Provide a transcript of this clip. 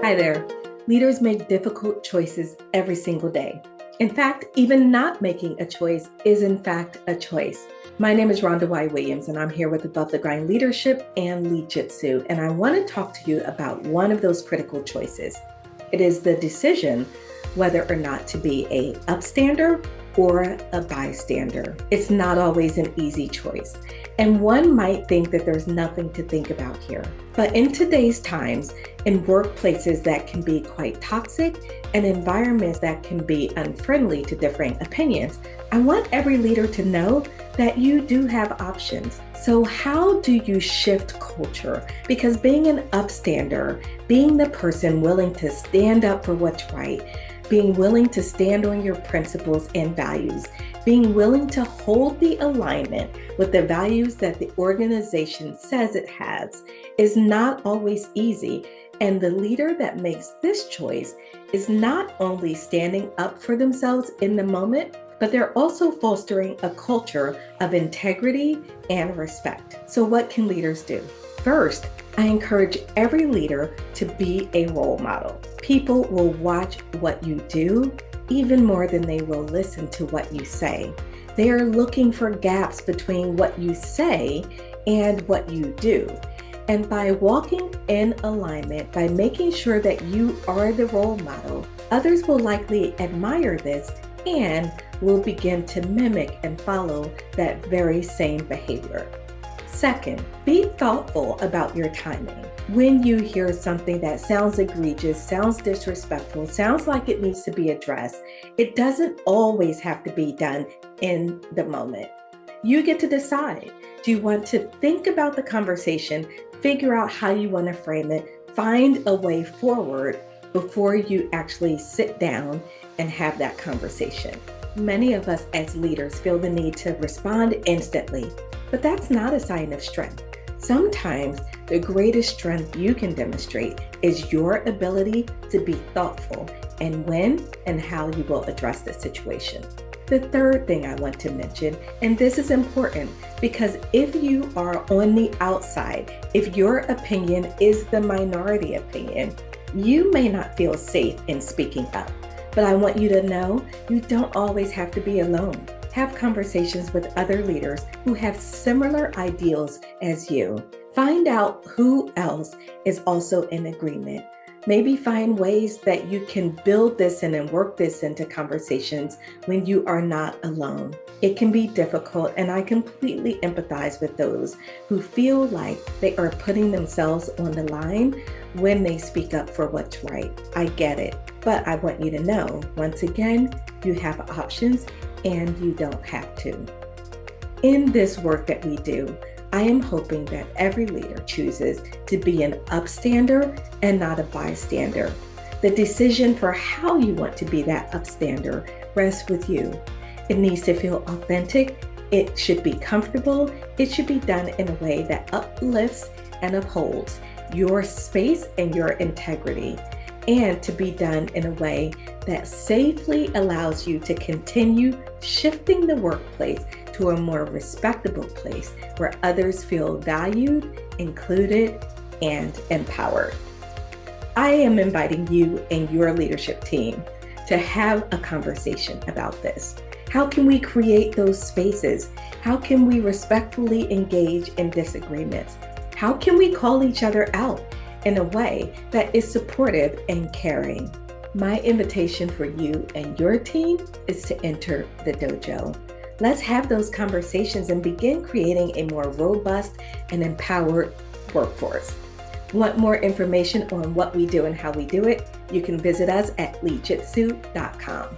Hi there. Leaders make difficult choices every single day. In fact, even not making a choice is in fact a choice. My name is Rhonda Y. Williams, and I'm here with Above the Grind Leadership and Lead Jitsu, and I want to talk to you about one of those critical choices. It is the decision whether or not to be a upstander or a bystander. It's not always an easy choice. And one might think that there's nothing to think about here. But in today's times, in workplaces that can be quite toxic and environments that can be unfriendly to differing opinions, I want every leader to know that you do have options. So how do you shift culture? Because being an upstander, being the person willing to stand up for what's right, being willing to stand on your principles and values, being willing to hold the alignment with the values that the organization says it has is not always easy. And the leader that makes this choice is not only standing up for themselves in the moment, but they're also fostering a culture of integrity and respect. So what can leaders do? First, I encourage every leader to be a role model. People will watch what you do even more than they will listen to what you say. They are looking for gaps between what you say and what you do. And by walking in alignment, by making sure that you are the role model, others will likely admire this and will begin to mimic and follow that very same behavior. Second, be thoughtful about your timing. When you hear something that sounds egregious, sounds disrespectful, sounds like it needs to be addressed, it doesn't always have to be done in the moment. You get to decide. Do you want to think about the conversation, figure out how you want to frame it, find a way forward before you actually sit down and have that conversation? Many of us as leaders feel the need to respond instantly, but that's not a sign of strength. Sometimes the greatest strength you can demonstrate is your ability to be thoughtful and when and how you will address the situation. The third thing I want to mention, and this is important because if you are on the outside, if your opinion is the minority opinion, you may not feel safe in speaking up. But I want you to know you don't always have to be alone. Have conversations with other leaders who have similar ideals as you. Find out who else is also in agreement. Maybe find ways that you can build this in and work this into conversations when you are not alone. It can be difficult, and I completely empathize with those who feel like they are putting themselves on the line when they speak up for what's right. I get it, but I want you to know, once again, you have options and you don't have to. In this work that we do, I am hoping that every leader chooses to be an upstander and not a bystander. The decision for how you want to be that upstander rests with you. It needs to feel authentic. It should be comfortable. It should be done in a way that uplifts and upholds your space and your integrity, and to be done in a way that safely allows you to continue shifting the workplace to a more respectable place where others feel valued, included, and empowered. I am inviting you and your leadership team to have a conversation about this. How can we create those spaces? How can we respectfully engage in disagreements? How can we call each other out in a way that is supportive and caring? My invitation for you and your team is to enter the dojo. Let's have those conversations and begin creating a more robust and empowered workforce. Want more information on what we do and how we do it? You can visit us at leadjitsu.com.